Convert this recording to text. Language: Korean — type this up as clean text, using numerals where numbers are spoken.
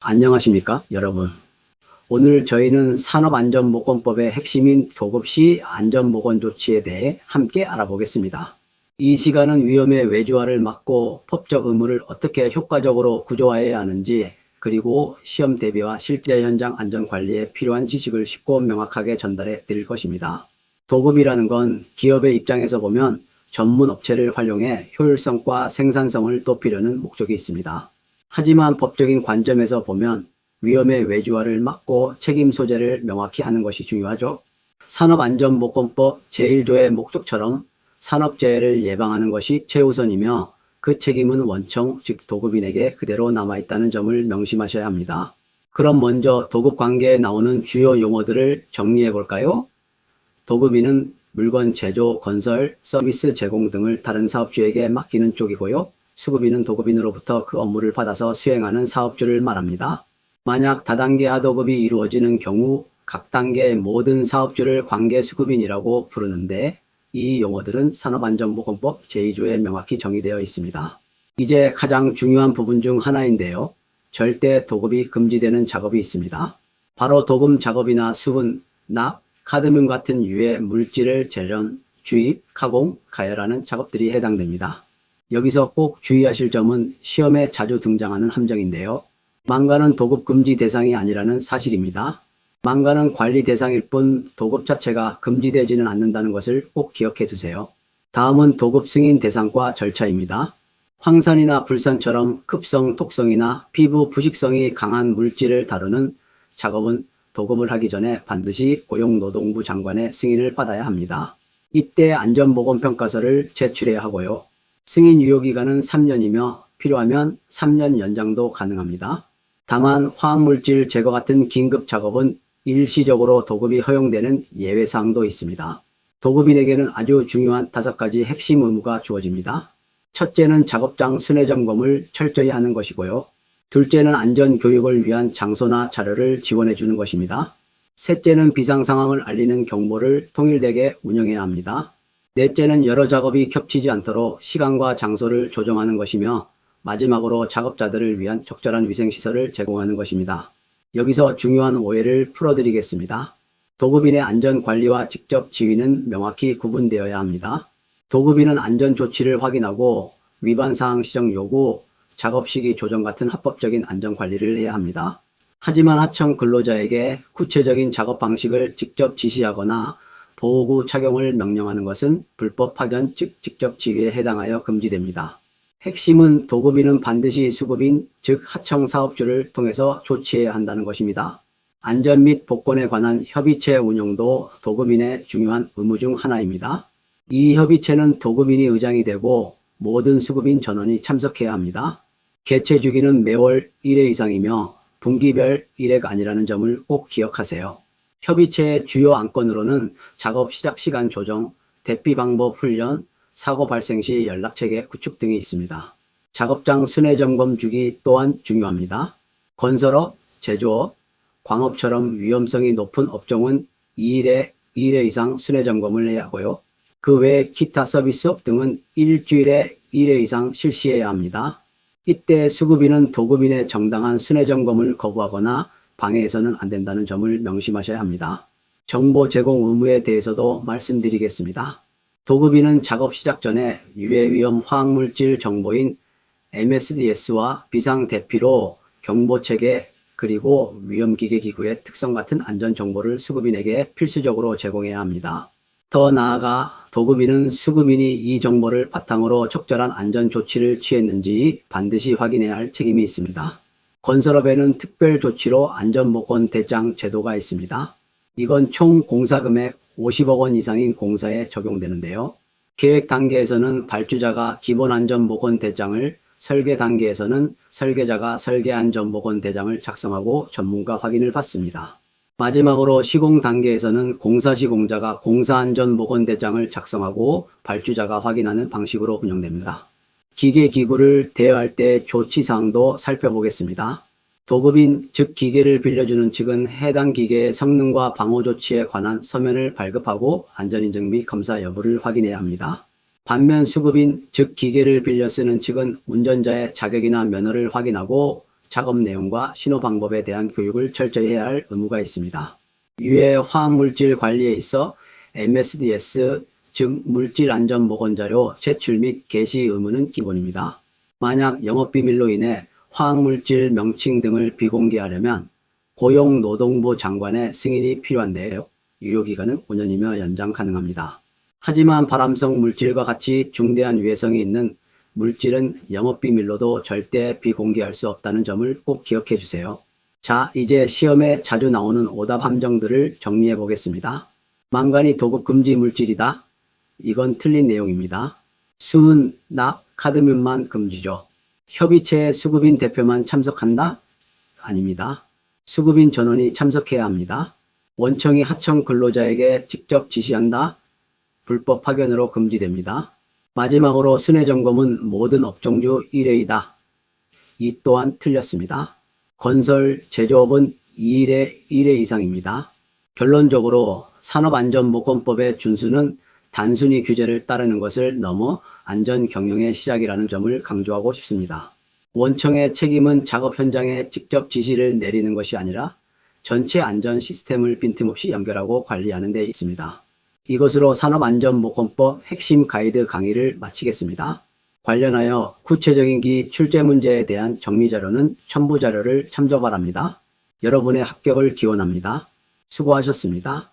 안녕하십니까, 여러분. 오늘 저희는 산업안전보건법의 핵심인 도급시 안전보건 조치에 대해 함께 알아보겠습니다. 이 시간은 위험의 외주화를 막고 법적 의무를 어떻게 효과적으로 구조화해야 하는지, 그리고 시험 대비와 실제 현장 안전관리에 필요한 지식을 쉽고 명확하게 전달해 드릴 것입니다. 도급이라는 건 기업의 입장에서 보면 전문 업체를 활용해 효율성과 생산성을 높이려는 목적이 있습니다. 하지만 법적인 관점에서 보면 위험의 외주화를 막고 책임 소재를 명확히 하는 것이 중요하죠. 산업안전보건법 제1조의 목적처럼 산업재해를 예방하는 것이 최우선이며 그 책임은 원청, 즉 도급인에게 그대로 남아있다는 점을 명심하셔야 합니다. 그럼 먼저 도급 관계에 나오는 주요 용어들을 정리해 볼까요? 도급인은 물건 제조, 건설, 서비스 제공 등을 다른 사업주에게 맡기는 쪽이고요. 수급인은 도급인으로부터 그 업무를 받아서 수행하는 사업주를 말합니다. 만약 다단계 하도급이 이루어지는 경우 각 단계의 모든 사업주를 관계수급인이라고 부르는데, 이 용어들은 산업안전보건법 제2조에 명확히 정의되어 있습니다. 이제 가장 중요한 부분 중 하나인데요. 절대 도급이 금지되는 작업이 있습니다. 바로 도금 작업이나 수분, 납, 카드뮴 같은 유해 물질을 재련, 주입, 가공, 가열하는 작업들이 해당됩니다. 여기서 꼭 주의하실 점은 시험에 자주 등장하는 함정인데요. 망가는 도급 금지 대상이 아니라는 사실입니다. 망가는 관리 대상일 뿐 도급 자체가 금지되지는 않는다는 것을 꼭 기억해 두세요. 다음은 도급 승인 대상과 절차입니다. 황산이나 불산처럼 급성, 톡성이나 피부 부식성이 강한 물질을 다루는 작업은 도급을 하기 전에 반드시 고용노동부 장관의 승인을 받아야 합니다. 이때 안전보건평가서를 제출해야 하고요. 승인 유효기간은 3년이며 필요하면 3년 연장도 가능합니다. 다만 화학물질 제거 같은 긴급 작업은 일시적으로 도급이 허용되는 예외사항도 있습니다. 도급인에게는 아주 중요한 5가지 핵심 의무가 주어집니다. 첫째는 작업장 순회점검을 철저히 하는 것이고요. 둘째는 안전교육을 위한 장소나 자료를 지원해 주는 것입니다. 셋째는 비상상황을 알리는 경보를 통일되게 운영해야 합니다. 넷째는 여러 작업이 겹치지 않도록 시간과 장소를 조정하는 것이며, 마지막으로 작업자들을 위한 적절한 위생시설을 제공하는 것입니다. 여기서 중요한 오해를 풀어드리겠습니다. 도급인의 안전관리와 직접 지휘는 명확히 구분되어야 합니다. 도급인은 안전조치를 확인하고 위반사항 시정 요구, 작업시기 조정 같은 합법적인 안전관리를 해야 합니다. 하지만 하청 근로자에게 구체적인 작업 방식을 직접 지시하거나 보호구 착용을 명령하는 것은 불법 파견, 즉 직접 지휘에 해당하여 금지됩니다. 핵심은 도급인은 반드시 수급인, 즉 하청 사업주를 통해서 조치해야 한다는 것입니다. 안전 및 복권에 관한 협의체 운영도 도급인의 중요한 의무 중 하나입니다. 이 협의체는 도급인이 의장이 되고 모든 수급인 전원이 참석해야 합니다. 개최 주기는 매월 1회 이상이며 분기별 1회가 아니라는 점을 꼭 기억하세요. 협의체의 주요 안건으로는 작업 시작 시간 조정, 대피 방법 훈련, 사고 발생 시 연락체계 구축 등이 있습니다. 작업장 순회점검 주기 또한 중요합니다. 건설업, 제조업, 광업처럼 위험성이 높은 업종은 2일에 2회 이상 순회점검을 해야 하고요. 그 외 기타 서비스업 등은 일주일에 1회 이상 실시해야 합니다. 이때 수급인은 도급인의 정당한 순회점검을 거부하거나 방해해서는 안 된다는 점을 명심하셔야 합니다. 정보 제공 의무에 대해서도 말씀드리겠습니다. 도급인은 작업 시작 전에 유해위험 화학물질 정보인 MSDS와 비상대피로 경보체계, 그리고 위험기계기구의 특성 같은 안전정보를 수급인에게 필수적으로 제공해야 합니다. 더 나아가 도급인은 수급인이 이 정보를 바탕으로 적절한 안전조치를 취했는지 반드시 확인해야 할 책임이 있습니다. 건설업에는 특별조치로 안전보건 대장 제도가 있습니다. 이건 총 공사금액 50억 원 이상인 공사에 적용되는데요. 계획 단계에서는 발주자가 기본안전보건 대장을, 설계 단계에서는 설계자가 설계안전보건 대장을 작성하고 전문가 확인을 받습니다. 마지막으로 시공 단계에서는 공사시공자가 공사안전보건 대장을 작성하고 발주자가 확인하는 방식으로 운영됩니다. 기계기구를 대여할 때 조치사항도 살펴보겠습니다. 도급인, 즉 기계를 빌려주는 측은 해당 기계의 성능과 방호조치에 관한 서면을 발급하고 안전인증 및 검사 여부를 확인해야 합니다. 반면 수급인, 즉 기계를 빌려 쓰는 측은 운전자의 자격이나 면허를 확인하고 작업 내용과 신호 방법에 대한 교육을 철저히 해야 할 의무가 있습니다. 유해 화학물질 관리에 있어 MSDS, 즉 물질안전보건자료 제출 및 게시 의무는 기본입니다. 만약 영업비밀로 인해 화학물질 명칭 등을 비공개하려면 고용노동부 장관의 승인이 필요한데요. 유효기간은 5년이며 연장 가능합니다. 하지만 발암성 물질과 같이 중대한 위해성이 있는 물질은 영업비밀로도 절대 비공개할 수 없다는 점을 꼭 기억해 주세요. 자, 이제 시험에 자주 나오는 오답 함정들을 정리해 보겠습니다. 망간이 도급 금지 물질이다. 이건 틀린 내용입니다. 수은, 납, 카드뮴만 금지죠. 협의체에 수급인 대표만 참석한다? 아닙니다. 수급인 전원이 참석해야 합니다. 원청이 하청 근로자에게 직접 지시한다? 불법 파견으로 금지됩니다. 마지막으로 순회점검은 모든 업종주 1회이다. 이 또한 틀렸습니다. 건설, 제조업은 2일에 1회 이상입니다. 결론적으로 산업안전보건법의 준수는 단순히 규제를 따르는 것을 넘어 안전경영의 시작이라는 점을 강조하고 싶습니다. 원청의 책임은 작업 현장에 직접 지시를 내리는 것이 아니라 전체 안전 시스템을 빈틈없이 연결하고 관리하는 데 있습니다. 이것으로 산업안전보건법 핵심 가이드 강의를 마치겠습니다. 관련하여 구체적인 출제 문제에 대한 정리자료는 첨부 자료를 참조 바랍니다. 여러분의 합격을 기원합니다. 수고하셨습니다.